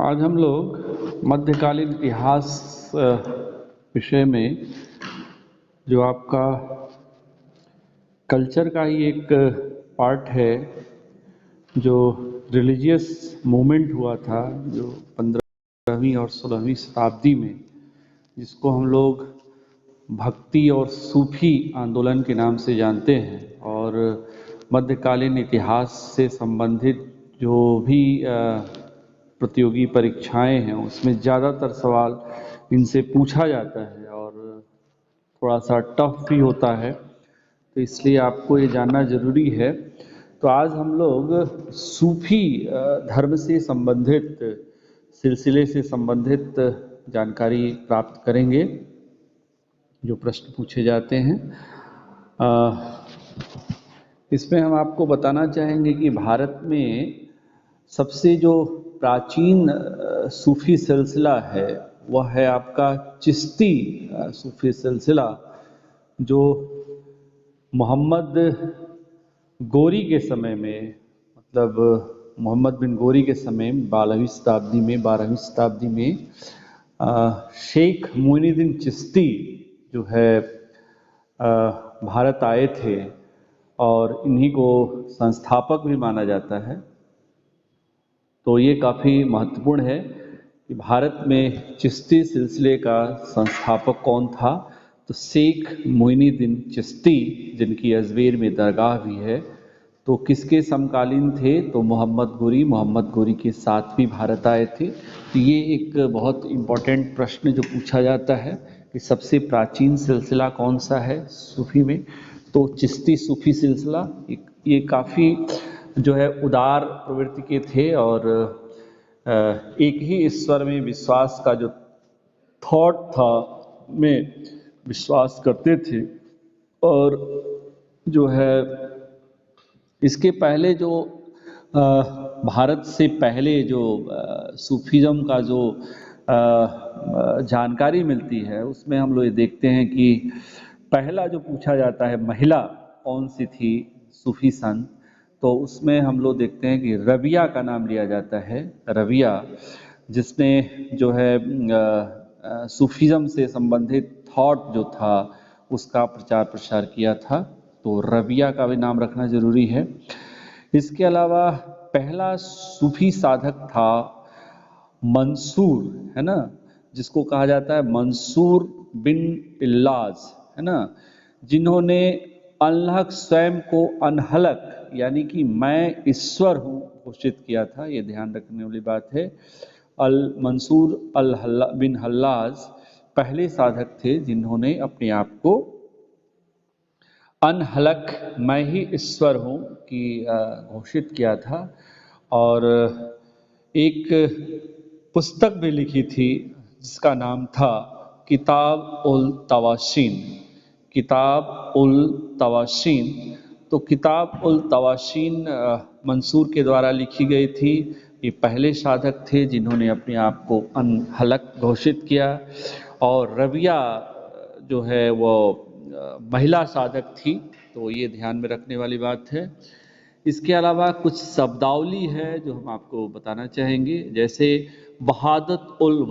आज हम लोग मध्यकालीन इतिहास विषय में जो आपका कल्चर का ही एक पार्ट है, जो रिलीजियस मूवमेंट हुआ था जो 15वीं और 16वीं शताब्दी में, जिसको हम लोग भक्ति और सूफी आंदोलन के नाम से जानते हैं। और मध्यकालीन इतिहास से संबंधित जो भी प्रतियोगी परीक्षाएं हैं उसमें ज़्यादातर सवाल इनसे पूछा जाता है और थोड़ा सा टफ भी होता है, तो इसलिए आपको ये जानना ज़रूरी है। तो आज हम लोग सूफी धर्म से संबंधित सिलसिले से संबंधित जानकारी प्राप्त करेंगे। जो प्रश्न पूछे जाते हैं इसमें हम आपको बताना चाहेंगे कि भारत में सबसे जो प्राचीन सूफी सिलसिला है वह है आपका चिश्ती सूफी सिलसिला, जो मोहम्मद गोरी के समय में, मतलब मोहम्मद बिन गोरी के समय 12वीं शताब्दी में शेख मोइनुद्दीन चिश्ती जो है भारत आए थे और इन्हीं को संस्थापक भी माना जाता है। तो ये काफ़ी महत्वपूर्ण है कि भारत में चिश्ती सिलसिले का संस्थापक कौन था। तो शेख मोइनुद्दीन चिश्ती, जिनकी अजमेर में दरगाह भी है, तो किसके समकालीन थे? तो मोहम्मद गोरी के साथ भी भारत आए थे। तो ये एक बहुत इम्पोर्टेंट प्रश्न जो पूछा जाता है कि सबसे प्राचीन सिलसिला कौन सा है सूफी में, तो चिश्ती सूफी सिलसिला। ये काफ़ी जो है उदार प्रवृत्ति के थे और एक ही ईश्वर में विश्वास का जो थॉट था में विश्वास करते थे। और जो है इसके पहले जो भारत से पहले जो सूफीज़म का जो जानकारी मिलती है उसमें हम लोग ये देखते हैं कि पहला जो पूछा जाता है महिला कौन सी थी सूफी संत, तो उसमें हम लोग देखते हैं कि रबिया का नाम लिया जाता है। रबिया, जिसने जो है सूफीज़म से संबंधित थॉट जो था उसका प्रचार प्रसार किया था, तो रबिया का भी नाम रखना जरूरी है। इसके अलावा पहला सूफी साधक था मंसूर, है ना, जिसको कहा जाता है मंसूर बिन इल्लाज, है ना, जिन्होंने अल्लाह स्वयं को अनहलक यानी कि मैं ईश्वर हूँ घोषित किया था। ये ध्यान रखने वाली बात है। मंसूर बिन हल्लाज पहले साधक थे जिन्होंने अपने आप को अनहलक, मैं ही ईश्वर हूँ कि घोषित किया था। और एक पुस्तक भी लिखी थी जिसका नाम था किताब उल तवाशीन। तो किताब उल तवाशीन मंसूर के द्वारा लिखी गई थी। ये पहले साधक थे जिन्होंने अपने आप को अनहलक घोषित किया। और रबिया जो है वो महिला साधक थी, तो ये ध्यान में रखने वाली बात है। इसके अलावा कुछ शब्दावली है जो हम आपको बताना चाहेंगे, जैसे बहादत उल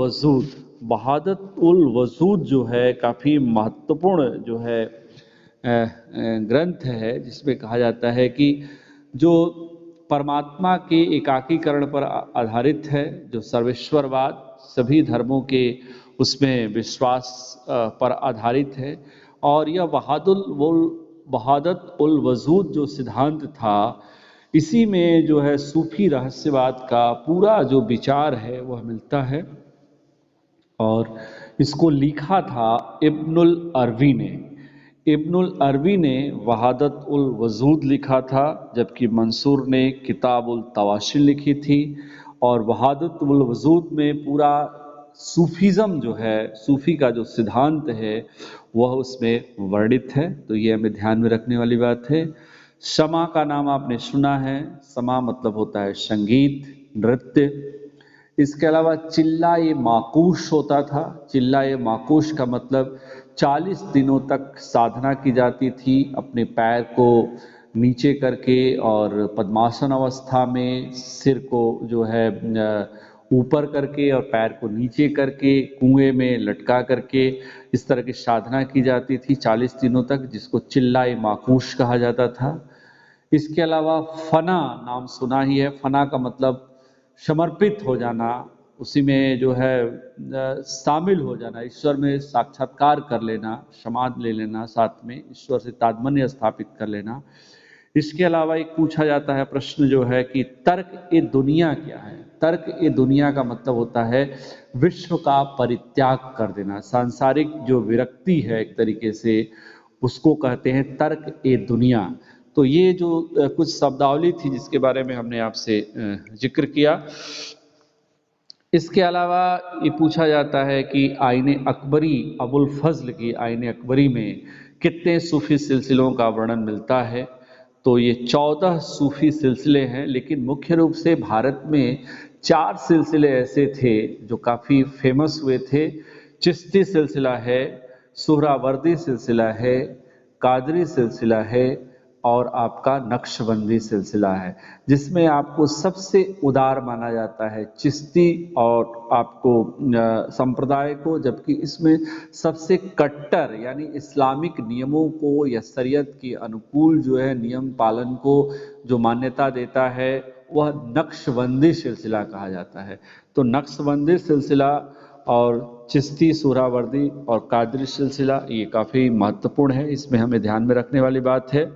वजूद जो है काफ़ी महत्वपूर्ण जो है ग्रंथ है, जिसमें कहा जाता है कि जो परमात्मा के एकाकीकरण पर आधारित है, जो सर्वेश्वरवाद सभी धर्मों के उसमें विश्वास पर आधारित है। और यह बहादत उल वजूद जो सिद्धांत था, इसी में जो है सूफी रहस्यवाद का पूरा जो विचार है वह मिलता है। और इसको लिखा था इब्नुल अरबी ने वहादत उल वजूद लिखा था, जबकि मंसूर ने किताब उल तवाशीन लिखी थी। और वहादत उल वजूद में पूरा सूफीज़म जो है, सूफी का जो सिद्धांत है वह उसमें वर्णित है। तो ये हमें ध्यान में रखने वाली बात है। शमा का नाम आपने सुना है। शमा मतलब होता है संगीत, नृत्य। इसके अलावा चिल्लाए माकूश होता था। चिल्लाए माकूश का मतलब 40 दिनों तक साधना की जाती थी, अपने पैर को नीचे करके और पद्मासन अवस्था में सिर को जो है ऊपर करके और पैर को नीचे करके कुएं में लटका करके इस तरह की साधना की जाती थी 40 दिनों तक, जिसको चिल्लाए माकूश कहा जाता था। इसके अलावा फना नाम सुना ही है। फना का मतलब समर्पित हो जाना, उसी में जो है शामिल हो जाना, ईश्वर में साक्षात्कार कर लेना, समाध ले लेना, साथ में ईश्वर से तादात्म्य स्थापित कर लेना। इसके अलावा एक पूछा जाता है प्रश्न जो है कि तर्क ए दुनिया क्या है। तर्क ए दुनिया का मतलब होता है विश्व का परित्याग कर देना, सांसारिक जो विरक्ति है एक तरीके से, उसको कहते हैं तर्क ए दुनिया। तो ये जो कुछ शब्दावली थी जिसके बारे में हमने आपसे जिक्र किया। इसके अलावा ये पूछा जाता है कि आईने अकबरी, अबुल फजल की आईने अकबरी में कितने सूफी सिलसिलों का वर्णन मिलता है। तो ये 14 सूफी सिलसिले हैं, लेकिन मुख्य रूप से भारत में 4 सिलसिले ऐसे थे जो काफ़ी फेमस हुए थे। चिश्ती सिलसिला है, सुहरावर्दी सिलसिला है, कादरी सिलसिला है और आपका नक्शबंदी सिलसिला है, जिसमें आपको सबसे उदार माना जाता है चिश्ती और आपको संप्रदाय को, जबकि इसमें सबसे कट्टर यानी इस्लामिक नियमों को या शरीयत के अनुकूल जो है नियम पालन को जो मान्यता देता है वह नक्शबंदी सिलसिला कहा जाता है। तो नक्शबंदी सिलसिला और चिश्ती, सुहरावर्दी और कादरी सिलसिला ये काफ़ी महत्वपूर्ण है, इसमें हमें ध्यान में रखने वाली बात है।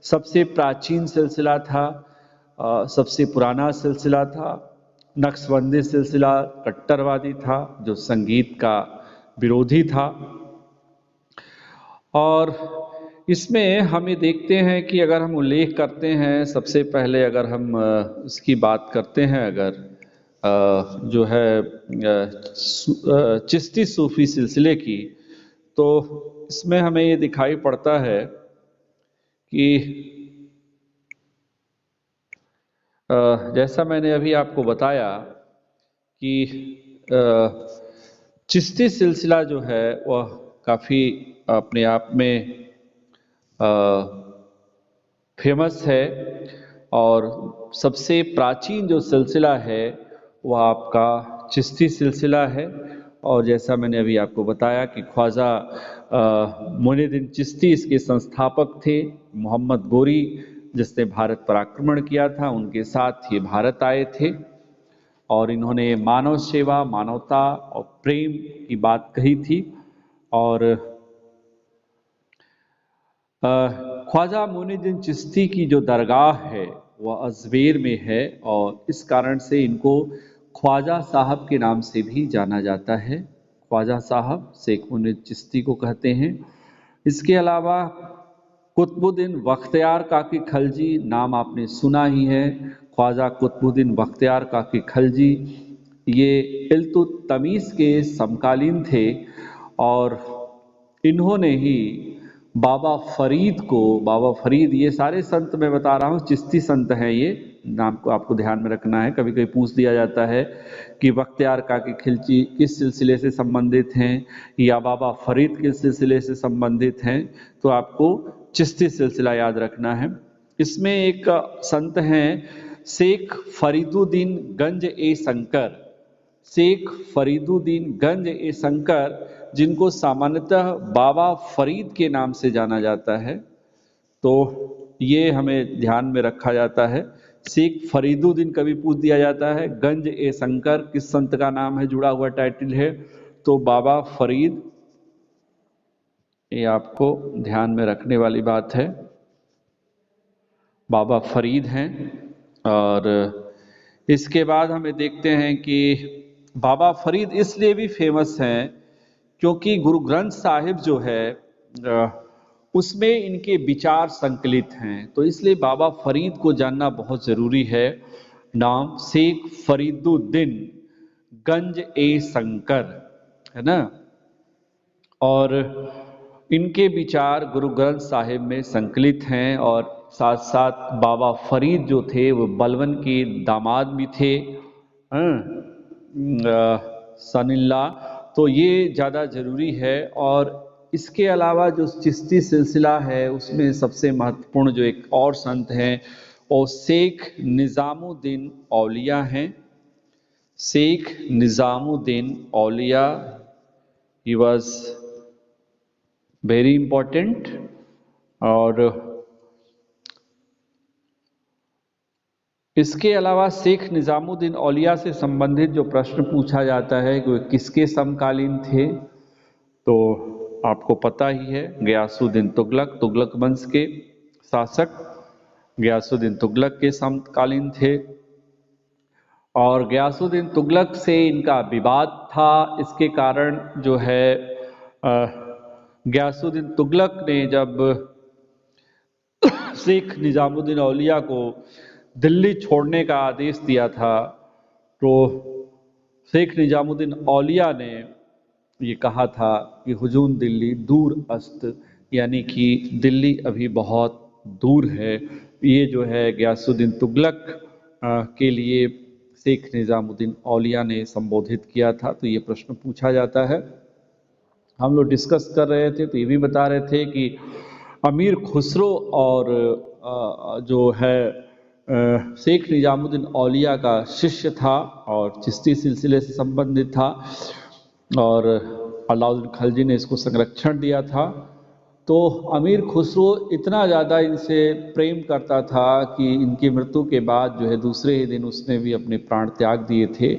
सबसे प्राचीन सिलसिला था, सबसे पुराना सिलसिला था नक्शबंदी सिलसिला। कट्टरवादी था, जो संगीत का विरोधी था। और इसमें हम ये देखते हैं कि अगर हम उल्लेख करते हैं, सबसे पहले अगर हम इसकी बात करते हैं, अगर जो है चिश्ती सूफी सिलसिले की, तो इसमें हमें ये दिखाई पड़ता है कि जैसा मैंने अभी आपको बताया कि चिश्ती सिलसिला जो है वह काफ़ी अपने आप में फेमस है, और सबसे प्राचीन जो सिलसिला है वह आपका चिश्ती सिलसिला है। और जैसा मैंने अभी आपको बताया कि ख्वाजा मोइनुद्दीन चिश्ती इसके संस्थापक थे। मोहम्मद गोरी जिसने भारत पर आक्रमण किया था, उनके साथ ये भारत आए थे और इन्होंने मानव सेवा, मानवता और प्रेम की बात कही थी। और ख्वाजा मोइनुद्दीन चिश्ती की जो दरगाह है वह अजमेर में है, और इस कारण से इनको ख्वाजा साहब के नाम से भी जाना जाता है। ख्वाजा साहब शेख मोइनुद्दीन चिश्ती को कहते हैं। इसके अलावा कुतुबुद्दीन बख्तियार काकी खलजी, नाम आपने सुना ही है। ख्वाजा कुतुबुद्दीन बख्तियार काकी खलजी ये इल्तुतमिश के समकालीन थे, और इन्होंने ही बाबा फरीद को, बाबा फरीद, ये सारे संत मैं बता रहा हूँ चिश्ती संत हैं, ये नाम को आपको ध्यान में रखना है। कभी कभी पूछ दिया जाता है कि बख्तियार काकी खिलजी किस सिलसिले से संबंधित हैं या बाबा फरीद किस सिलसिले से संबंधित हैं, तो आपको चिश्ती सिलसिला याद रखना है। इसमें एक संत हैं शेख फरीदुद्दीन गंज ए शंकर, शेख फरीदुद्दीन गंज ए शंकर, जिनको सामान्यतः बाबा फरीद के नाम से जाना जाता है। तो ये हमें ध्यान में रखा जाता है। शेख फरीदुद्दीन कभी पूछ दिया जाता है, गंज ए शंकर किस संत का नाम है, जुड़ा हुआ टाइटल है, तो बाबा फरीद, ये आपको ध्यान में रखने वाली बात है, बाबा फरीद हैं। और इसके बाद हमें देखते हैं कि बाबा फरीद इसलिए भी फेमस हैं क्योंकि गुरु ग्रंथ साहिब जो है उसमें इनके विचार संकलित हैं, तो इसलिए बाबा फरीद को जानना बहुत ज़रूरी है। नाम शेख फरीदुद्दीन गंज ए शंकर है ना, और इनके विचार गुरु ग्रंथ साहिब में संकलित हैं। और साथ साथ बाबा फरीद जो थे वो बलवन के दामाद भी थे, सनिल्ला, तो ये ज़्यादा ज़रूरी है। और इसके अलावा जो चिश्ती सिलसिला है उसमें सबसे महत्वपूर्ण जो एक और संत हैं वो शेख निज़ामुद्दीन औलिया हैं। शेख निजामुद्दीन औलिया, ही वॉज वेरी इंपॉर्टेंट। और इसके अलावा शेख निजामुद्दीन औलिया से संबंधित जो प्रश्न पूछा जाता है कि वे किसके समकालीन थे, तो आपको पता ही है, गयासुद्दीन तुगलक, तुगलक वंश के शासक गयासुद्दीन तुगलक के समकालीन थे। और गयासुद्दीन तुगलक से इनका विवाद था। इसके कारण जो है गयासुद्दीन तुगलक ने जब शेख निजामुद्दीन औलिया को दिल्ली छोड़ने का आदेश दिया था, तो शेख निजामुद्दीन औलिया ने ये कहा था कि हुजूम दिल्ली दूर अस्त, यानी कि दिल्ली अभी बहुत दूर है। ये जो है गयासुद्दीन तुगलक के लिए शेख निजामुद्दीन औलिया ने संबोधित किया था। तो ये प्रश्न पूछा जाता है। हम लोग डिस्कस कर रहे थे तो ये भी बता रहे थे कि अमीर खुसरो और जो है शेख निजामुद्दीन औलिया का शिष्य था और चिश्ती सिलसिले से संबंधित था, और अलाउद्दीन खलजी ने इसको संरक्षण दिया था। तो अमीर खुसरो इतना ज़्यादा इनसे प्रेम करता था कि इनकी मृत्यु के बाद जो है दूसरे ही दिन उसने भी अपने प्राण त्याग दिए थे।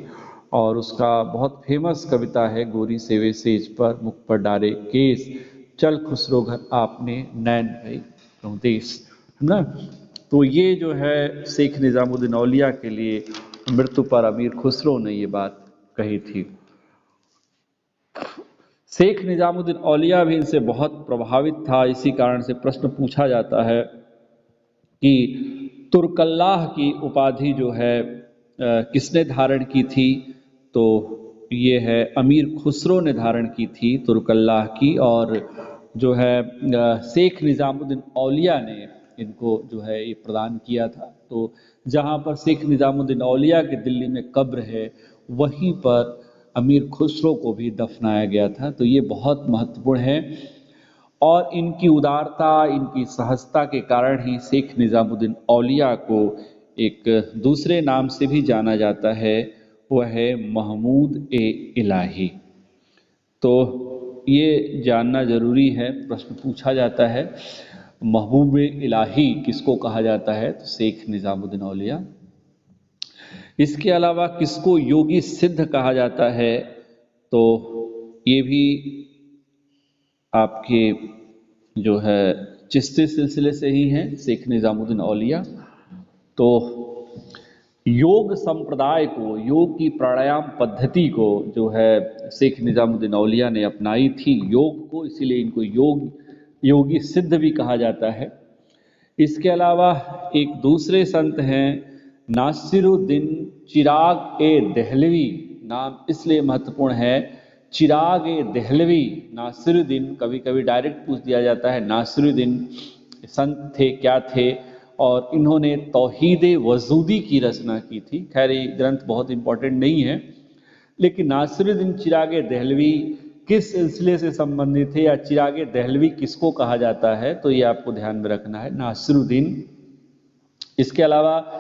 और उसका बहुत फेमस कविता है, गोरी सेवे सेज पर मुख पर डारे केस, चल खुसरो घर आपने नैन भई कहूँ देश, है ना। तो ये जो है शेख निजामुद्दीन औलिया के लिए मृत्यु पर अमीर खुसरो ने ये बात कही थी। शेख निजामुद्दीन औलिया भी इनसे बहुत प्रभावित था। इसी कारण से प्रश्न पूछा जाता है कि तुर्कल्लाह की उपाधि जो है किसने धारण की थी, तो ये है अमीर खुसरो ने धारण की थी तुर्कल्लाह की। और जो है शेख निजामुद्दीन औलिया ने इनको जो है ये प्रदान किया था। तो जहाँ पर शेख निजामुद्दीन औलिया के दिल्ली में कब्र है, वहीं पर अमीर खुसरो को भी दफनाया गया था। तो ये बहुत महत्वपूर्ण है। और इनकी उदारता, इनकी सहजता के कारण ही शेख निजामुद्दीन औलिया को एक दूसरे नाम से भी जाना जाता है, वह है महमूद ए इलाही। तो ये जानना जरूरी है, प्रश्न पूछा जाता है महबूब ए इलाही किसको कहा जाता है, तो शेख निजामुद्दीन औलिया। इसके अलावा किसको योगी सिद्ध कहा जाता है, तो ये भी आपके जो है चिश्ती सिलसिले से ही हैं, शेख निजामुद्दीन औलिया। तो योग संप्रदाय को, योग की प्राणायाम पद्धति को जो है शेख निजामुद्दीन औलिया ने अपनाई थी योग को, इसीलिए इनको योगी सिद्ध भी कहा जाता है। इसके अलावा एक दूसरे संत हैं नासिरुद्दीन चिराग ए दहलवी, नाम इसलिए महत्वपूर्ण है, चिराग ए दहलवी नासिरुद्दीन, कभी कभी डायरेक्ट पूछ दिया जाता है नासिरुद्दीन संत थे क्या थे, और इन्होंने तौहीद वजूदी की रचना की थी। खैर ये ग्रंथ बहुत इंपॉर्टेंट नहीं है, लेकिन नासिरुद्दीन चिराग ए दहलवी किस सिलसिले से संबंधित है या चिराग ए दहलवी किसको कहा जाता है, तो ये आपको ध्यान में रखना है, नासिरुद्दीन। इसके अलावा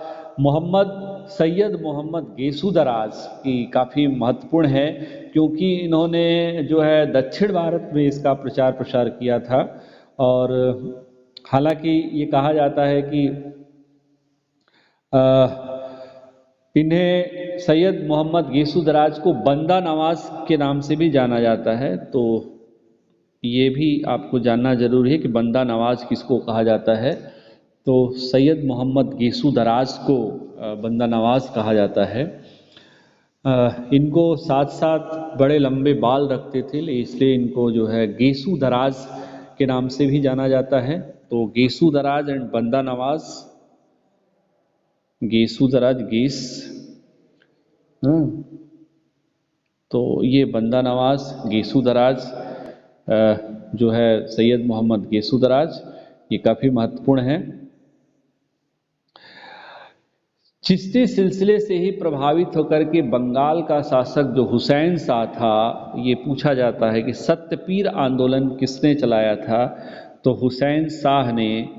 सैयद मोहम्मद गेसुदराज की काफ़ी महत्वपूर्ण है, क्योंकि इन्होंने जो है दक्षिण भारत में इसका प्रचार प्रसार किया था। और हालांकि ये कहा जाता है कि इन्हें सैयद मोहम्मद गेसुदराज को बंदा नवाज के नाम से भी जाना जाता है। तो ये भी आपको जानना जरूरी है कि बंदा नवाज किसको कहा जाता है, तो सैयद मोहम्मद गेसुदराज को बंदा नवाज कहा जाता है। इनको साथ साथ बड़े लंबे बाल रखते थे, इसलिए इनको जो है गेसुदराज के नाम से भी जाना जाता है। तो गेसुदराज एंड बंदा नवाज, गेसुदराज गेस, तो ये बंदा नवाज गेसुदराज जो है सैयद मोहम्मद गेसुदराज, ये काफ़ी महत्वपूर्ण है। चिश्ती सिलसिले से ही प्रभावित होकर के बंगाल का शासक जो हुसैन शाह था, ये पूछा जाता है कि सत्यपीर आंदोलन किसने चलाया था, तो हुसैन शाह ने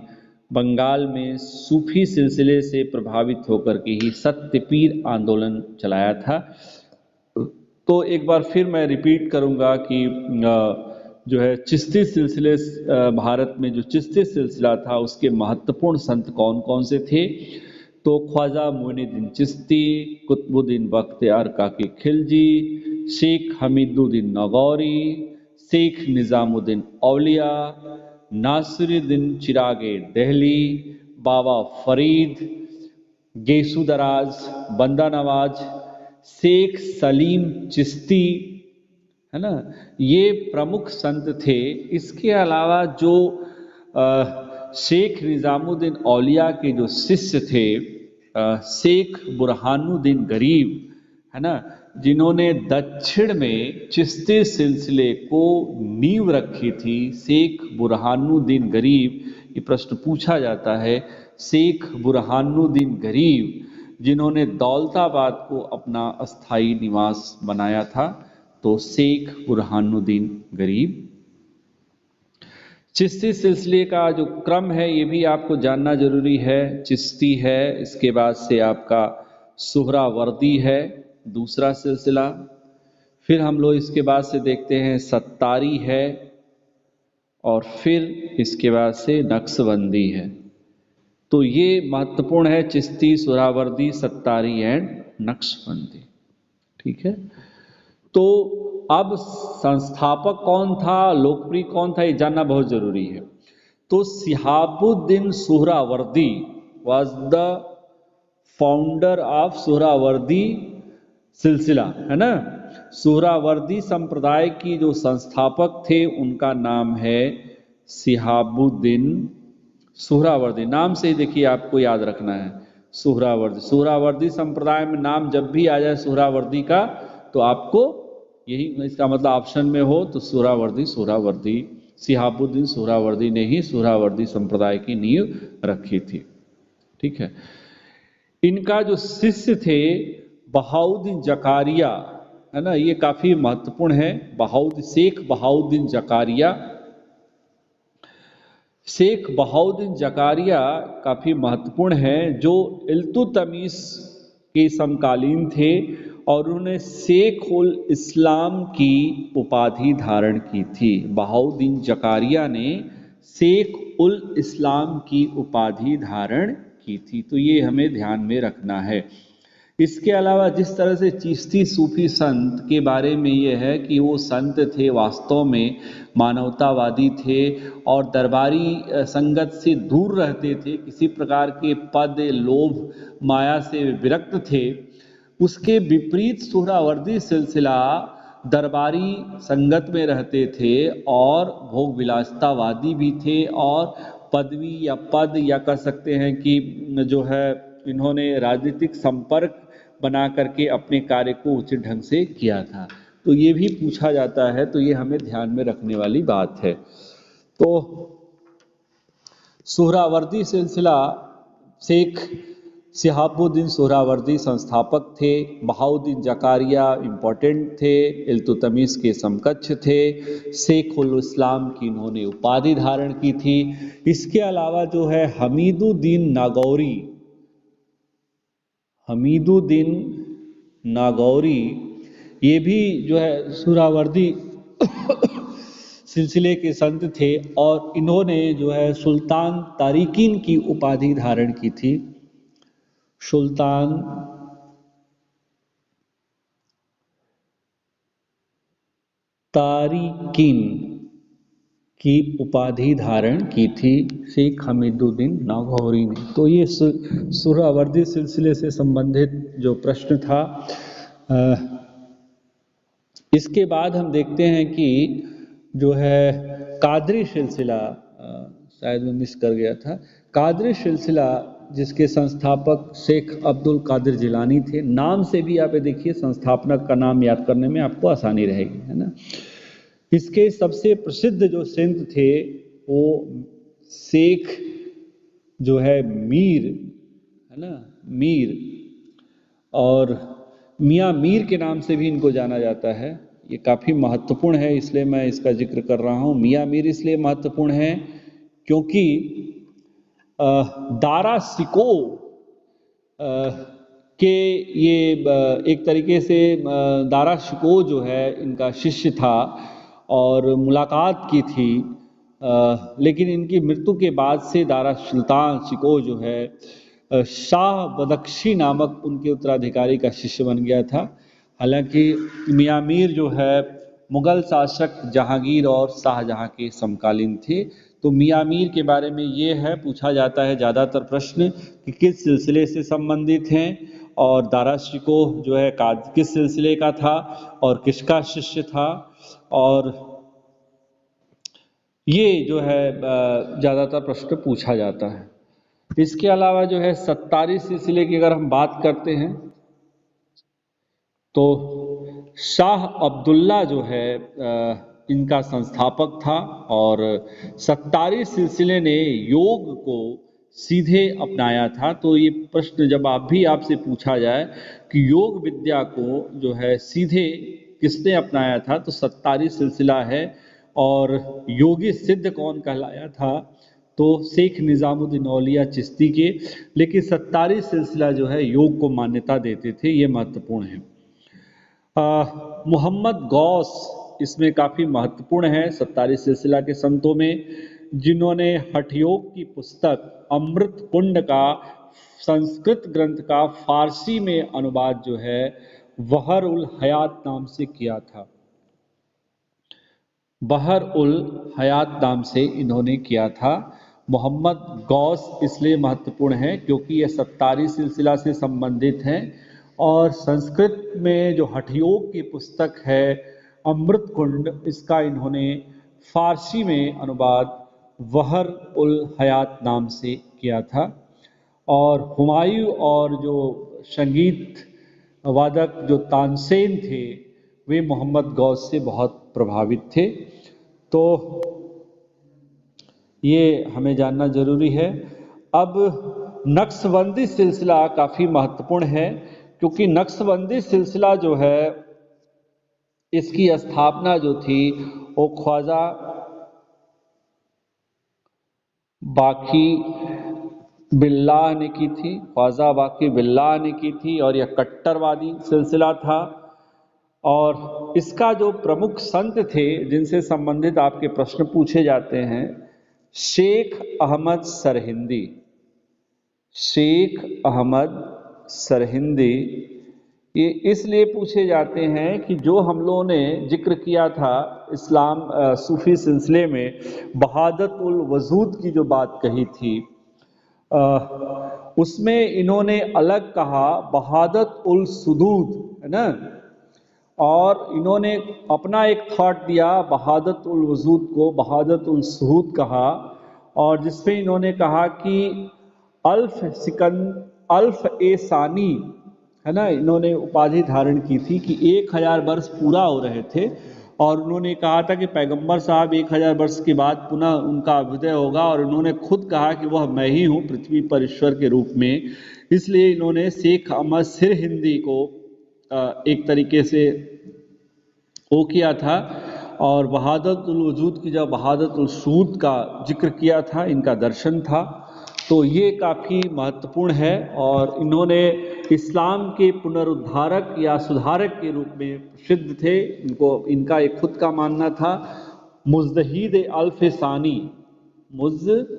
बंगाल में सूफी सिलसिले से प्रभावित होकर के ही सत्यपीर आंदोलन चलाया था। तो एक बार फिर मैं रिपीट करूंगा कि जो है चिश्ती सिलसिले, भारत में जो चिश्ती सिलसिला था उसके महत्वपूर्ण संत कौन कौन से थे। तो ख्वाजा मोइनुद्दीन चिश्ती, कुतुबुद्दीन बख्तियार काकी खिलजी, शेख हमीदुद्दीन नगौरी, शेख निजामुद्दीन औलिया, नासिरुद्दीन चिरागे दहली, बाबा फरीद, गेसुदराज, बंदा नवाज, शेख सलीम चिश्ती, है ना, ये प्रमुख संत थे। इसके अलावा जो शेख निजामुद्दीन औलिया के जो शिष्य थे, शेख बुरहानुद्दीन गरीब, है ना, जिन्होंने दक्षिण में चिश्ती सिलसिले को नींव रखी थी, शेख बुरहानुद्दीन गरीब, ये प्रश्न पूछा जाता है, शेख बुरहानुद्दीन गरीब जिन्होंने दौलताबाद को अपना अस्थाई निवास बनाया था, तो शेख बुरहानुद्दीन गरीब। चिश्ती सिलसिले का जो क्रम है ये भी आपको जानना जरूरी है। चिश्ती है, इसके बाद से आपका सुहरावर्दी है दूसरा सिलसिला, फिर हम लोग इसके बाद से देखते हैं सत्तारी है, और फिर इसके बाद से नक्शबंदी है। तो ये महत्वपूर्ण है, चिश्ती, सुहरावर्दी, सत्तारी एंड नक्शबंदी। ठीक है, तो अब संस्थापक कौन था, लोकप्रिय कौन था, ये जानना बहुत जरूरी है। तो Shihabuddin Suhrawardi was the founder of Suhrawardi सिलसिला, है ना। सुहरावर्दी संप्रदाय की जो संस्थापक थे उनका नाम है शिहाबुद्दीन सुहरावर्दी। नाम से ही देखिए आपको याद रखना है, सुहरावर्दी। सुहरावर्दी संप्रदाय में नाम जब भी आ जाए सुहरावर्दी का, तो आपको यही, इसका मतलब ऑप्शन में हो तो सुहरावर्दी, सुहरावर्दी, शिहाबुद्दीन सुहरावर्दी ने ही सुहरावर्दी संप्रदाय की नींव रखी थी। ठीक है, इनका जो शिष्य थे बहाउद्दीन जकारिया, है ना, ये काफी महत्वपूर्ण है। शेख बहाउद्दीन जकारिया, शेख बहाउद्दीन जकारिया काफी महत्वपूर्ण है, जो इल्तुतमिश के समकालीन थे और उन्होंने शेख उल इस्लाम की उपाधि धारण की थी। बहाउद्दीन जकारिया ने शेख उल इस्लाम की उपाधि धारण की थी, तो ये हमें ध्यान में रखना है। इसके अलावा जिस तरह से चिश्ती सूफी संत के बारे में ये है कि वो संत थे, वास्तव में मानवतावादी थे और दरबारी संगत से दूर रहते थे, किसी प्रकार के पद, लोभ, माया से विरक्त थे। उसके विपरीत सुहरावर्दी सिलसिला दरबारी संगत में रहते थे और भोग विलासतावादी भी थे, और पदवी या पद या कह सकते हैं कि जो है इन्होंने राजनीतिक संपर्क बना करके अपने कार्य को उचित ढंग से किया था। तो ये भी पूछा जाता है, तो ये हमें ध्यान में रखने वाली बात है। तो सुहरावर्दी सिलसिला, शेख शिहाबुद्दीन सुहरावर्दी संस्थापक थे, बहाउद्दीन जकारिया इम्पोर्टेंट थे, इल्तुतमिश के समकक्ष थे, शेख उल इस्लाम की इन्होंने उपाधि धारण की थी। इसके अलावा जो है हमीदुद्दीन नागौरी, हमीदुद्दीन नागौरी, ये भी जो है सुहरावर्दी सिलसिले के संत थे और इन्होंने जो है सुल्तान तारिकीन की उपाधि धारण की थी। सुल्तान तारिकीन की उपाधि धारण की थी शेख हमीदुद्दीन नागौरी ने। तो ये सुहरावर्दी सिलसिले से संबंधित जो प्रश्न था। इसके बाद हम देखते हैं कि जो है कादरी सिलसिला, शायद मैं मिस कर गया था, कादरी सिलसिला जिसके संस्थापक शेख अब्दुल कादिर जिलानी थे। नाम से भी आप देखिए, संस्थापक का नाम याद करने में आपको आसानी रहेगी, है ना। इसके सबसे प्रसिद्ध जो संत थे वो शेख जो है मीर, है ना, मीर, और मियाँ मीर के नाम से भी इनको जाना जाता है। ये काफ़ी महत्वपूर्ण है, इसलिए मैं इसका जिक्र कर रहा हूँ। मियाँ मीर इसलिए महत्वपूर्ण है क्योंकि दारा सिको के ये एक तरीके से दारा शिको जो है इनका शिष्य था और मुलाकात की थी, लेकिन इनकी मृत्यु के बाद से दारा सुल्तान शिको जो है शाह बदख्शी नामक उनके उत्तराधिकारी का शिष्य बन गया था। हालांकि मियाँ मीर जो है मुगल शासक जहांगीर और शाहजहां के समकालीन थे। तो मियाँ मीर के बारे में ये है पूछा जाता है ज़्यादातर प्रश्न कि किस सिलसिले से संबंधित हैं, और दारा शिको जो है किस सिलसिले का था और किसका शिष्य था, और ये जो है ज़्यादातर प्रश्न पूछा जाता है। इसके अलावा जो है सत्तारी सिलसिले की अगर हम बात करते हैं तो शाह अब्दुल्ला जो है इनका संस्थापक था, और सत्तारी सिलसिले ने योग को सीधे अपनाया था। तो ये प्रश्न जब आपसे पूछा जाए कि योग विद्या को जो है सीधे किसने अपनाया था, तो सत्तारी सिलसिला है। और योगी सिद्ध कौन कहलाया था, तो शेख निज़ामुद्दीन औलिया चिश्ती के। लेकिन सत्तारी सिलसिला जो है योग को मान्यता देते थे, ये महत्वपूर्ण है। मोहम्मद गौस इसमें काफ़ी महत्वपूर्ण है सत्तारी सिलसिला के संतों में, जिन्होंने हठयोग की पुस्तक अमृत कुंड का संस्कृत ग्रंथ का फारसी में अनुवाद जो है बहर उल हयात नाम से किया था। बहर उल हयात नाम से इन्होंने किया था। मोहम्मद गौस इसलिए महत्वपूर्ण है क्योंकि यह सत्तारी सिलसिला से संबंधित हैं, और संस्कृत में जो हठयोग की पुस्तक है अमृत कुंड, इसका इन्होंने फारसी में अनुवाद बहर उल हयात नाम से किया था। और हुमायूं और जो संगीत वादक जो तानसेन थे वे मोहम्मद गौस से बहुत प्रभावित थे। तो ये हमें जानना जरूरी है। अब नक्शबंदी सिलसिला काफ़ी महत्वपूर्ण है, क्योंकि नक्शबंदी सिलसिला जो है इसकी स्थापना जो थी वो ख्वाजा बाकी बिल्लाह ने की थी, ख्वाजा बाकी बिल्लाह ने की थी, और यह कट्टरवादी सिलसिला था। और इसका जो प्रमुख संत थे जिनसे संबंधित आपके प्रश्न पूछे जाते हैं, शेख अहमद सरहिंदी। शेख अहमद सरहिंदी ये इसलिए पूछे जाते हैं कि जो हम लोगों ने जिक्र किया था इस्लाम सूफी सिलसिले में बहादत उल वजूद की जो बात कही थी, उसमें इन्होंने अलग कहा बहादत उल सुदूद, है ना, और इन्होंने अपना एक थॉट दिया बहादत उल वजूद को बहादत उल सुहूद कहा, और जिसमें इन्होंने कहा कि अल्फ ए सानी, है ना, इन्होंने उपाधि धारण की थी कि 1000 वर्ष पूरा हो रहे थे, और उन्होंने कहा था कि पैगंबर साहब 1000 वर्ष के बाद पुनः उनका अभ्युदय होगा, और उन्होंने खुद कहा कि वह मैं ही हूँ पृथ्वी पर ईश्वर के रूप में। इसलिए इन्होंने शेख अहमद सरहिंदी को एक तरीके से वो किया था, और बहादत उल वजूद की जब बहादत उल सूद का जिक्र किया था, इनका दर्शन था। तो ये काफ़ी महत्वपूर्ण है, और इन्होंने इस्लाम के पुनरुद्धारक या सुधारक के रूप में प्रसिद्ध थे। इनका एक खुद का मानना था मुजतहिद अल्फ सानी, मुजतहिद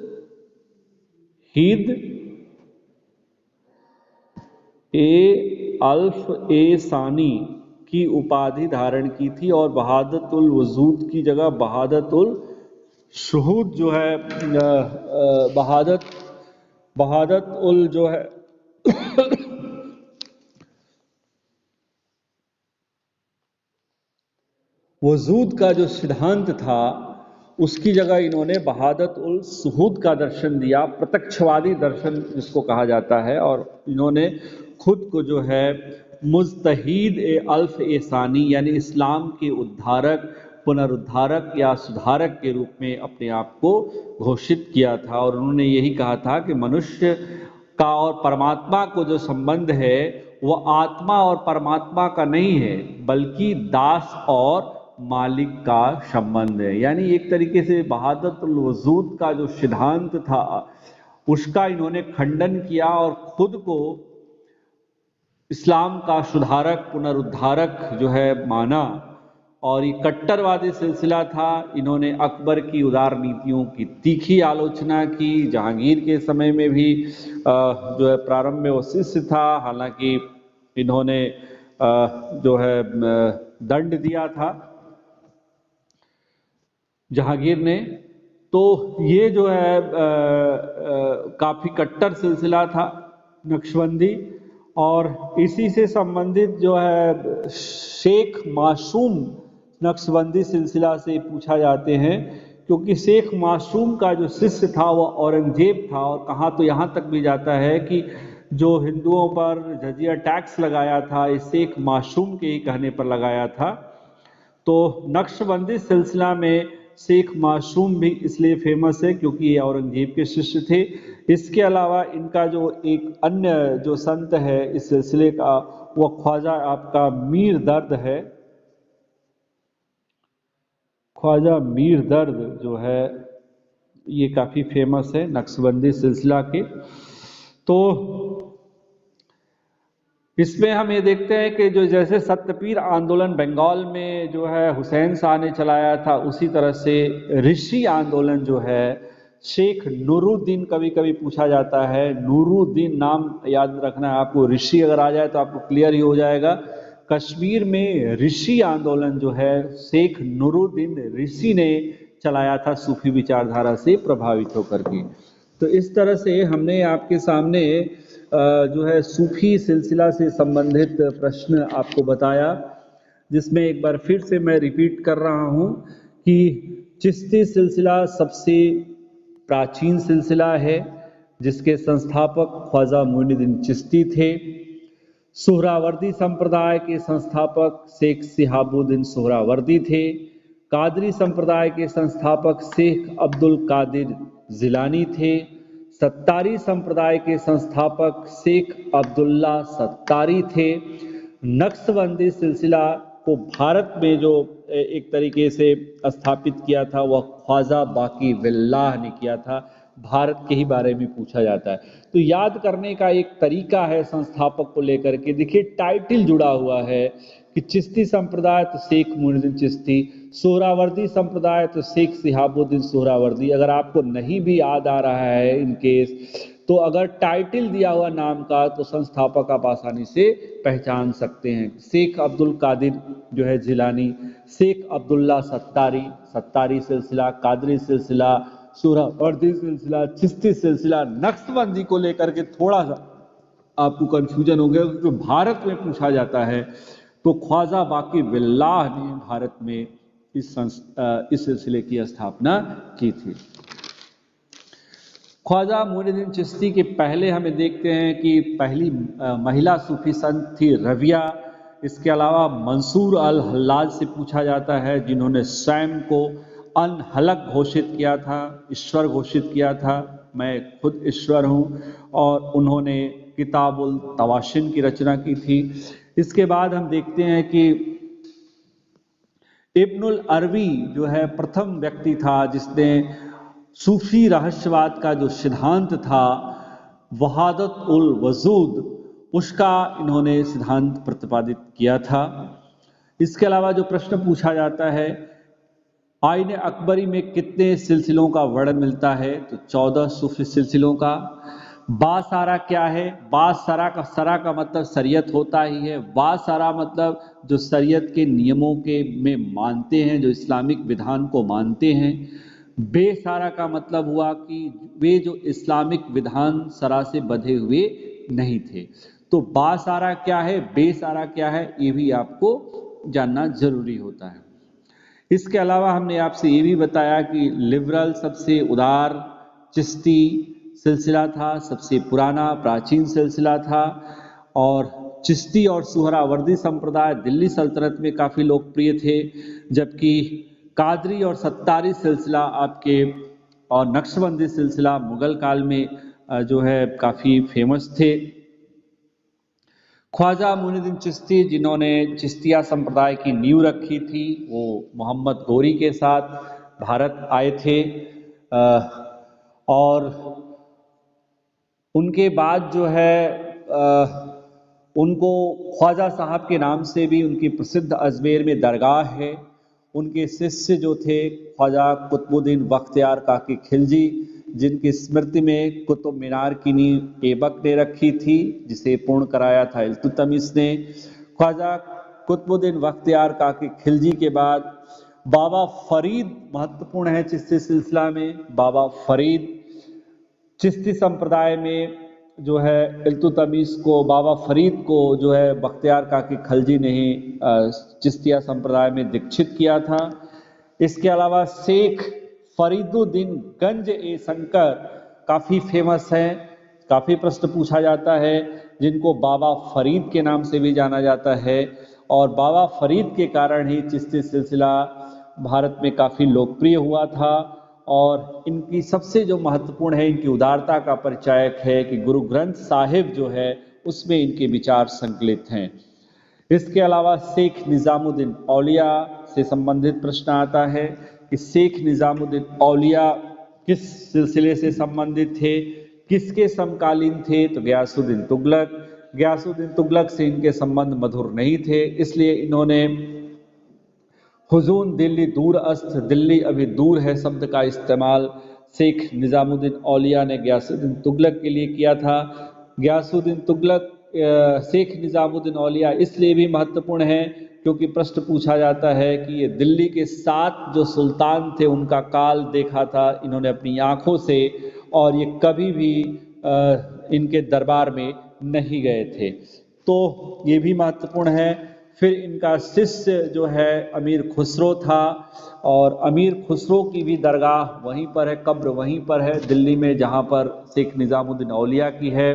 अल्फ ए सानी की उपाधि धारण की थी, और बहादत उल वजूद की जगह बहादत उल शुहूद जो है बहादत उल जो है वजूद का जो सिद्धांत था उसकी जगह इन्होंने बहादत उल सुहूद का दर्शन दिया, प्रत्यक्षवादी दर्शन जिसको कहा जाता है। और इन्होंने खुद को जो है मुजतहिद अल्फ ए सानी यानी इस्लाम के उद्धारक, पुनरुद्धारक या सुधारक के रूप में अपने आप को घोषित किया था। और उन्होंने यही कहा था कि मनुष्य का और परमात्मा को जो संबंध है वह आत्मा और परमात्मा का नहीं है, बल्कि दास और मालिक का संबंध है। यानी एक तरीके से बहादत उल वजूद का जो सिद्धांत था उसका इन्होंने खंडन किया और खुद को इस्लाम का सुधारक पुनरुद्धारक जो है माना, और ये कट्टरवादी सिलसिला था। इन्होंने अकबर की उदार नीतियों की तीखी आलोचना की। जहांगीर के समय में भी जो है प्रारंभ में वो शिष्य था, हालांकि इन्होंने जो है दंड दिया था जहांगीर ने। तो ये जो है काफ़ी कट्टर सिलसिला था नक्शबंदी। और इसी से संबंधित जो है शेख मासूम नक्शबंदी सिलसिला से पूछा जाते हैं, क्योंकि शेख मासूम का जो शिष्य था वह औरंगजेब था। और कहाँ तो यहाँ तक भी जाता है कि जो हिंदुओं पर जजिया टैक्स लगाया था इस शेख मासूम के ही कहने पर लगाया था। तो नक्शबंदी सिलसिला में शेख मासूम भी इसलिए फेमस है क्योंकि ये औरंगजेब के शिष्य थे। इसके अलावा इनका जो एक अन्य जो संत है इस सिलसिले का, वह ख्वाजा आपका मीर दर्द है। ख्वाजा मीर दर्द जो है ये काफ़ी फेमस है नक्शबंदी सिलसिला के। तो इसमें हम ये देखते हैं कि जो जैसे सत्यपीर आंदोलन बंगाल में जो है हुसैन शाह ने चलाया था, उसी तरह से ऋषि आंदोलन जो है शेख नूरुद्दीन, कभी कभी पूछा जाता है नूरुद्दीन नाम याद रखना है आपको, ऋषि अगर आ जाए तो आपको क्लियर ही हो जाएगा। कश्मीर में ऋषि आंदोलन जो है शेख नूरुद्दीन ऋषि ने चलाया था सूफी विचारधारा से प्रभावित होकर के। तो इस तरह से हमने आपके सामने जो है सूफी सिलसिला से संबंधित प्रश्न आपको बताया, जिसमें एक बार फिर से मैं रिपीट कर रहा हूं कि चिश्ती सिलसिला सबसे प्राचीन सिलसिला है, जिसके संस्थापक ख्वाजा मोइनुद्दीन चिश्ती थे। सोहरावर्दी संप्रदाय के संस्थापक शेख शिहाबुद्दीन सोहरावर्दी थे। कादरी संप्रदाय के संस्थापक शेख अब्दुल कादिर जिलानी थे। सत्तारी संप्रदाय के संस्थापक शेख अब्दुल्ला सत्तारी थे। नक्शबंदी सिलसिला को भारत में जो एक तरीके से स्थापित किया था वह ख्वाजा बाकी बिल्लाह ने किया था। भारत के ही बारे में पूछा जाता है तो याद करने का एक तरीका है संस्थापक को लेकर के। देखिए टाइटल जुड़ा हुआ है कि चिश्ती संप्रदाय तो शेख मोइनुद्दीन चिश्ती, सोहरावर्दी संप्रदाय तो शेख शिहाबुद्दीन सोहरावर्दी। अगर आपको नहीं भी याद आ रहा है इन केस, तो अगर टाइटल दिया हुआ नाम का तो संस्थापक आप आसानी से पहचान सकते हैं। शेख अब्दुल कादिर जो है जिलानी, शेख अब्दुल्ला सत्तारी, सत्तारी सिलसिला, कादरी सिलसिला, सोहरावर्दी सिलसिला, चिश्ती सिलसिला। नक्शबंदी को लेकर के थोड़ा सा आपको कंफ्यूजन हो गया क्योंकि भारत में पूछा जाता है तो ख्वाजा बाकी बिल्लाह ने भारत में इस सिलसिले की स्थापना की थी। ख्वाजा मोइनुद्दीन चिश्ती के पहले हमें देखते हैं कि पहली महिला सूफी संत थी रबिया। इसके अलावा मंसूर अल हल्लाज से पूछा जाता है, जिन्होंने स्वयं को अनहलक घोषित किया था, ईश्वर घोषित किया था, मैं खुद ईश्वर हूँ, और उन्होंने किताबुल तवाशिन की रचना की थी। इसके बाद हम देखते हैं कि इब्नुल अरबी जो है प्रथम व्यक्ति था जिसने सूफी रहस्यवाद का जो सिद्धांत था वहादत उल वजूद, उसका इन्होंने सिद्धांत प्रतिपादित किया था। इसके अलावा जो प्रश्न पूछा जाता है आईन अकबरी में कितने सिलसिलों का वर्णन मिलता है, तो 14 सूफी सिलसिलों का। बासारा क्या है? बासारा का सरा का मतलब शरीयत होता ही है। बासारा मतलब जो शरीयत के नियमों के में मानते हैं, जो इस्लामिक विधान को मानते हैं। बेसारा का मतलब हुआ कि वे जो इस्लामिक विधान सरा से बंधे हुए नहीं थे। तो बासारा क्या है, बेसारा क्या है, ये भी आपको जानना जरूरी होता है। इसके अलावा हमने आपसे ये भी बताया कि लिबरल सबसे उदार चिश्ती सिलसिला था, सबसे पुराना प्राचीन सिलसिला था। और चिश्ती और सुहरावर्दी संप्रदाय दिल्ली सल्तनत में काफ़ी लोकप्रिय थे, जबकि कादरी और सत्तारी सिलसिला आपके और नक्शबंदी सिलसिला मुगल काल में जो है काफ़ी फेमस थे। ख्वाजा मोइनुद्दीन चिश्ती जिन्होंने चिश्तिया संप्रदाय की नींव रखी थी, वो मोहम्मद गौरी के साथ भारत आए थे। और उनके बाद जो है उनको ख्वाजा साहब के नाम से भी उनकी प्रसिद्ध अजमेर में दरगाह है। उनके शिष्य जो थे ख्वाजा कुतुबुद्दीन बख्तियार काकी खिलजी, जिनकी स्मृति में कुतुब मीनार की नींव ऐबक ने रखी थी, जिसे पूर्ण कराया था इल्तुतमिश ने। ख्वाजा कुतुबुद्दीन बख्तियार काकी खिलजी के बाद बाबा फरीद महत्वपूर्ण है चिश्ती सिलसिला में। बाबा फरीद चिश्ती संप्रदाय में जो है इल्तुतमिश को, बाबा फरीद को जो है बख्तियार काकी खिलजी ने ही चिश्तिया संप्रदाय में दीक्षित किया था। इसके अलावा शेख फरीदुद्दीन गंज ए शंकर काफ़ी फेमस हैं, काफ़ी प्रश्न पूछा जाता है, जिनको बाबा फरीद के नाम से भी जाना जाता है। और बाबा फरीद के कारण ही चिश्ती सिलसिला भारत में काफ़ी लोकप्रिय हुआ था। और इनकी सबसे जो महत्वपूर्ण है, इनकी उदारता का परिचायक है कि गुरु ग्रंथ साहिब जो है उसमें इनके विचार संकलित हैं। इसके अलावा शेख निज़ामुद्दीन औलिया से संबंधित प्रश्न आता है कि शेख निज़ामुद्दीन औलिया किस सिलसिले से संबंधित थे, किसके समकालीन थे? तो गयासुद्दीन तुगलक। गयासुद्दीन तुगलक से इनके संबंध मधुर नहीं थे, इसलिए इन्होंने हुजून दिल्ली दूर अस्त, दिल्ली अभी दूर है शब्द का इस्तेमाल शेख निज़ामुद्दीन औलिया ने गयासुद्दीन तुगलक के लिए किया था। गयासुद्दीन तुगलक शेख निज़ामुद्दीन औलिया इसलिए भी महत्वपूर्ण है क्योंकि प्रश्न पूछा जाता है कि ये दिल्ली के 7 जो सुल्तान थे उनका काल देखा था इन्होंने अपनी आंखों से, और ये कभी भी इनके दरबार में नहीं गए थे, तो ये भी महत्वपूर्ण है। फिर इनका शिष्य जो है अमीर खुसरो था, और अमीर खुसरो की भी दरगाह वहीं पर है, कब्र वहीं पर है दिल्ली में जहाँ पर शेख निज़ामुद्दीन औलिया की है।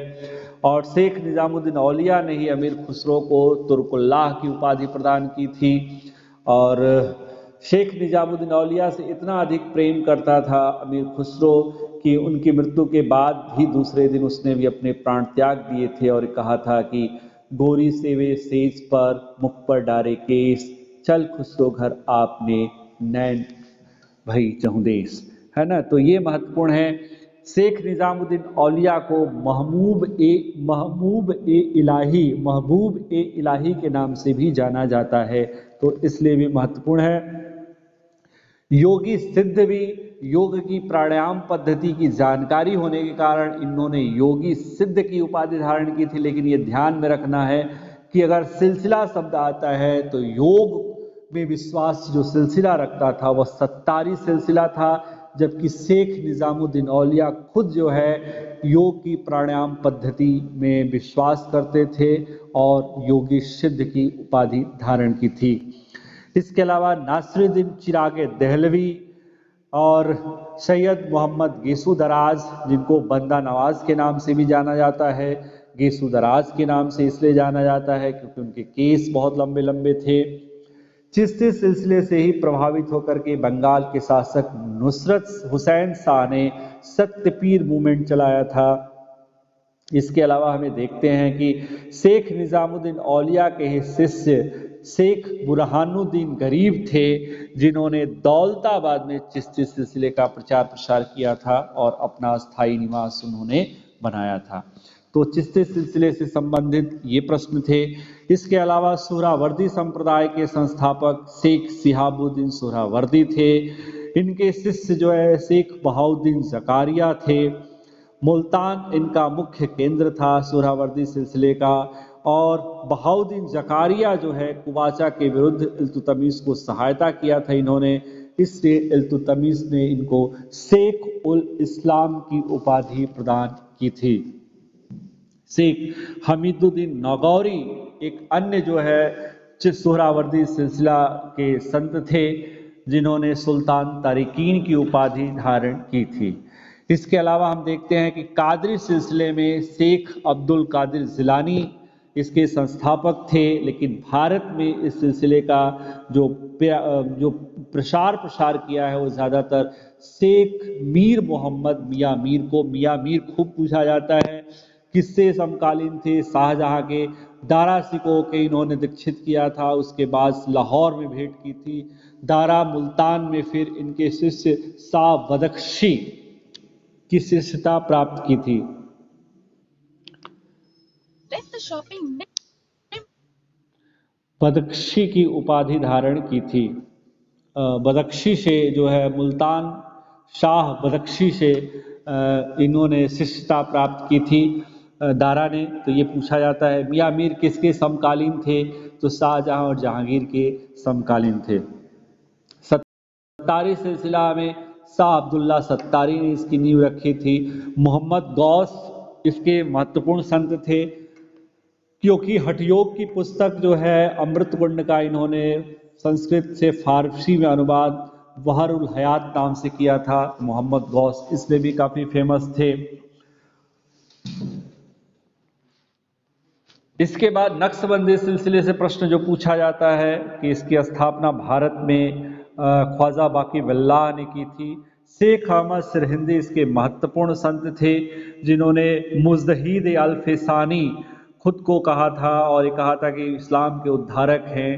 और शेख निज़ामुद्दीन औलिया ने ही अमीर खुसरो को तुर्कुल्लाह की उपाधि प्रदान की थी। और शेख निज़ामुद्दीन औलिया से इतना अधिक प्रेम करता था अमीर खुसरो कि उनकी मृत्यु के बाद भी दूसरे दिन उसने भी अपने प्राण त्याग दिए थे और कहा था कि गोरी से वे सेज पर मुख पर डारे केस, चल खुसरो घर आपने नैन भई चहुदेस, है ना। तो ये महत्वपूर्ण है। शेख निज़ामुद्दीन औलिया को महबूब ए इलाही के नाम से भी जाना जाता है, तो इसलिए भी महत्वपूर्ण है। योगी सिद्ध भी, योग की प्राणायाम पद्धति की जानकारी होने के कारण इन्होंने योगी सिद्ध की उपाधि धारण की थी। लेकिन ये ध्यान में रखना है कि अगर सिलसिला शब्द आता है तो योग में विश्वास जो सिलसिला रखता था वह सत्तारी सिलसिला था, जबकि शेख निज़ामुद्दीन औलिया खुद जो है योग की प्राणायाम पद्धति में विश्वास करते थे और योगी सिद्ध की उपाधि धारण की थी। इसके अलावा नासिरुद्दीन चिरागे दहलवी और सैयद मोहम्मद गेसू दराज, जिनको बंदा नवाज के नाम से भी जाना जाता है, गेसू दराज के नाम से इसलिए जाना जाता है क्योंकि उनके केस बहुत लंबे लंबे थे। चिश्ती सिलसिले से ही प्रभावित होकर के बंगाल के शासक नुसरत हुसैन शाह ने सत्यपीर मूवमेंट चलाया था। इसके अलावा हमें देखते हैं कि शेख निज़ामुद्दीन औलिया के ही शिष्य शेख बुरहानुद्दीन गरीब थे, जिन्होंने दौलताबाद में चिश्ती सिलसिले का प्रचार प्रसार किया था और अपना स्थायी निवास उन्होंने बनाया था। तो चिश्ती सिलसिले से संबंधित ये प्रश्न थे। इसके अलावा सुहरावर्दी संप्रदाय के संस्थापक शेख शिहाबुद्दीन सुहरावर्दी थे। इनके शिष्य जो है शेख बहाउद्दीन ज़कारिया थे। मुल्तान इनका मुख्य केंद्र था सुहरावर्दी सिलसिले का, और बहाउद्दीन ज़कारिया जो है कुबाचा के विरुद्ध इल्तुतमिश को सहायता किया था इन्होंने, इससे इल्तुतमिश ने इनको शेख उल इस्लाम की उपाधि प्रदान की थी। शेख हमीदुद्दीन नगौरी एक अन्य जो है सुहरावर्दी सिलसिला के संत थे, जिन्होंने सुल्तान तारिकीन की उपाधि धारण की थी। इसके अलावा हम देखते हैं कि कादरी सिलसिले में शेख अब्दुल कादिर जिलानी इसके संस्थापक थे, लेकिन भारत में इस सिलसिले का जो प्रसार किया है वो ज़्यादातर शेख मीर मोहम्मद मियाँ मीर को। मियाँ मीर खूब पूछा जाता है, किससे समकालीन थे? शाहजहाँ के दारा सिकोह के इन्होंने दीक्षित किया था, उसके बाद लाहौर में भेंट की थी। दारा मुल्तान में फिर इनके शिष्य शाह बदख्शी की शिष्यता प्राप्त की थी। बदख्शी की उपाधि धारण की थी। बदख्शी से जो है मुल्तान शाह बदख्शी से इन्होंने शिष्यता प्राप्त की थी दारा ने। तो ये पूछा जाता है मियाँ मीर किसके समकालीन थे, तो शाहजहां और जहांगीर के समकालीन थे। सत्तारी सिलसिला में शाह अब्दुल्ला सत्तारी ने इसकी नींव रखी थी। मोहम्मद गौस इसके महत्वपूर्ण संत थे, क्योंकि हठयोग की पुस्तक जो है अमृत कुंड का इन्होंने संस्कृत से फारसी में अनुवाद बहर उल हयात नाम से किया था। मोहम्मद गौस इसमें भी काफी फेमस थे। इसके बाद नक्शबंदी सिलसिले से प्रश्न जो पूछा जाता है कि इसकी स्थापना भारत में ख्वाजा बाकी वल्लाह ने की थी। शेख अहमद सरहिंदी इसके महत्वपूर्ण संत थे, जिन्होंने मुजदहिद अल-फसानी खुद को कहा था और ये कहा था कि इस्लाम के उद्धारक हैं,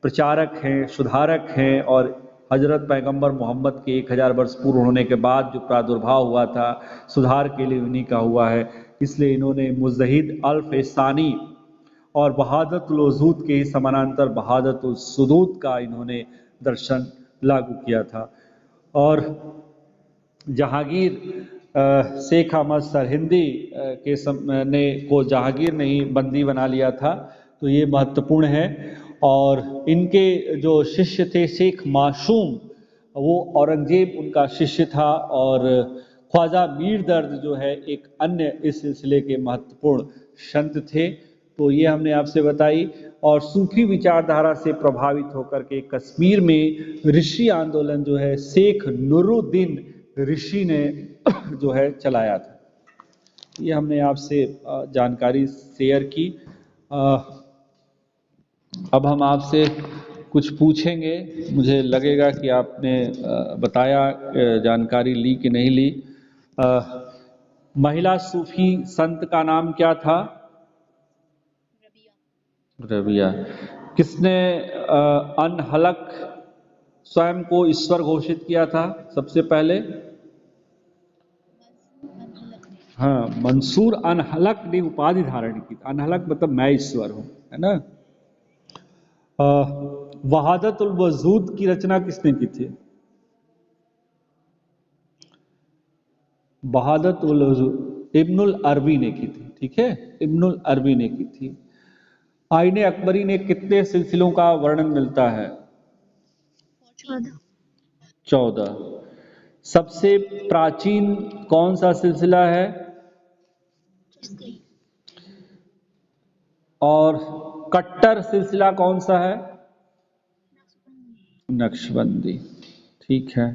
प्रचारक हैं, सुधारक हैं, और हजरत पैगंबर मोहम्मद के 1000 वर्ष पूर्ण होने के बाद जो प्रादुर्भाव हुआ था सुधार के लिए उन्हीं का हुआ है। इसलिए इन्होंने मुजदहिद अल-फसानी और बहादतुल वजूद के ही समानांतर बहादतुल सुदूद का इन्होंने दर्शन लागू किया था। और जहांगीर शेख अहमद सरहिंदी ने को जहांगीर ने ही बंदी बना लिया था, तो ये महत्वपूर्ण है। और इनके जो शिष्य थे शेख मासूम, वो औरंगजेब उनका शिष्य था, और ख्वाजा मीर दर्द जो है एक अन्य इस सिलसिले के महत्वपूर्ण संत थे। तो ये हमने आपसे बताई। और सूफी विचारधारा से प्रभावित होकर के कश्मीर में ऋषि आंदोलन जो है शेख नूरुद्दीन ऋषि ने जो है चलाया था। ये हमने आपसे जानकारी शेयर की। अब हम आपसे कुछ पूछेंगे, मुझे लगेगा कि आपने बताया जानकारी ली कि नहीं ली। महिला सूफी संत का नाम क्या था? रबिया। किसने अनहलक स्वयं को ईश्वर घोषित किया था सबसे पहले? हाँ, मंसूर अनहलक ने उपाधि धारण की। अनहलक मतलब मैं ईश्वर हूं, है ना। वहादतुल वजूद की रचना किसने की थी? वहादतुल वजूद इब्नुल अरबी ने की थी। ठीक है, इब्नुल अरबी ने की थी। आईने अकबरी ने कितने सिलसिलों का वर्णन मिलता है? 14। सबसे प्राचीन कौन सा सिलसिला है? और कट्टर सिलसिला कौन सा है? नक्शबंदी। ठीक है।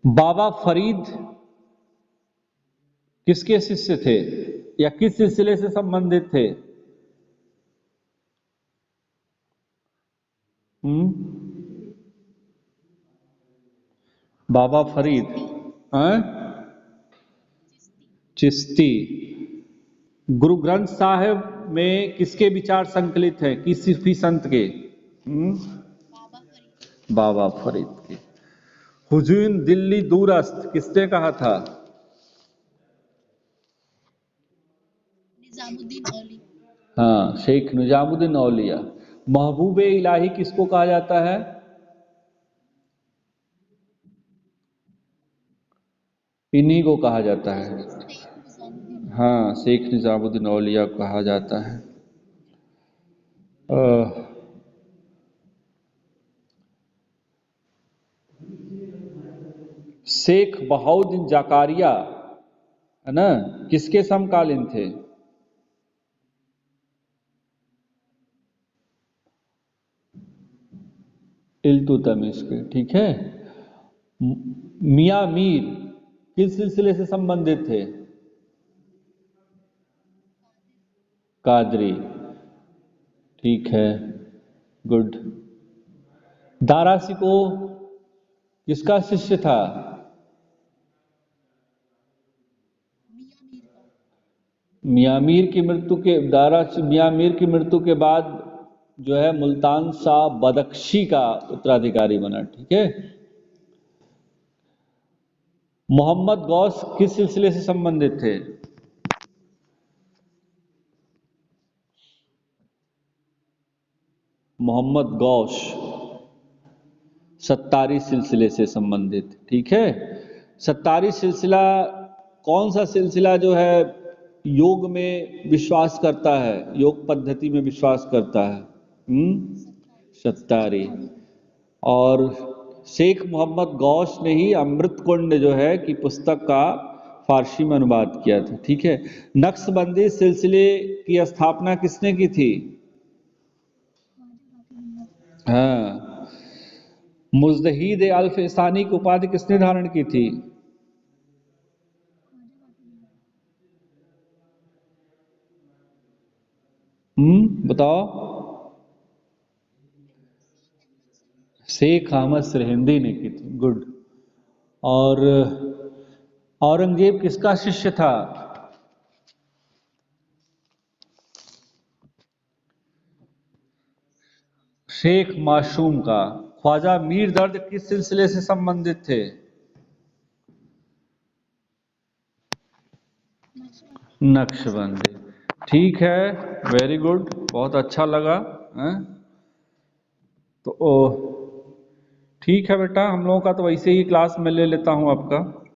बाबा फरीद किसके शिष्य थे या किस सिलसिले से संबंधित थे? बाबा फरीद चिश्ती। गुरु ग्रंथ साहिब में किसके विचार संकलित हैं? किस सूफी संत के? बाबा फरीद के। हुजून दिल्ली दूरस्त किसने कहा था? हाँ, शेख निजामुद्दीन औलिया। महबूबे इलाही किसको कहा जाता है? इन्हीं को कहा जाता है। हाँ, शेख निजामुद्दीन औलिया कहा जाता है। शेख बहाउद्दीन जाकारिया, है ना, किसके समकालीन थे? इल्तुतमिश के। ठीक है। मियाँ मीर किस सिलसिले से संबंधित थे? कादरी। ठीक है, गुड। दारा शिकोह किसका शिष्य था? मियाँ मीर की मृत्यु के मियाँ मीर की मृत्यु के बाद जो है मुल्तान शाह बदख्शी का उत्तराधिकारी बना। ठीक है। मोहम्मद गौस किस सिलसिले से संबंधित थे? मोहम्मद गौस सत्तारी सिलसिले से संबंधित, ठीक है। सत्तारी सिलसिला कौन सा सिलसिला जो है योग में विश्वास करता है, योग पद्धति में विश्वास करता है? सत्तारी। और शेख मोहम्मद गौस ने ही अमृत कुंड जो है कि पुस्तक का फारसी में अनुवाद किया था, ठीक है। नक्शबंदी सिलसिले की स्थापना किसने की थी? हाँ। मुजतहिद अल्फसानी की उपाधि किसने धारण की थी? बताओ। शेख अहमद सरहिंदी ने की थी, गुड। और औरंगजेब किसका शिष्य था? शेख मासूम का। ख्वाजा मीर दर्द किस सिलसिले से संबंधित थे? नक्शबंदी, ठीक है, वेरी गुड, बहुत अच्छा लगा हैं? तो ठीक है बेटा, हम लोगों का तो वैसे ही क्लास में ले लेता हूँ आपका।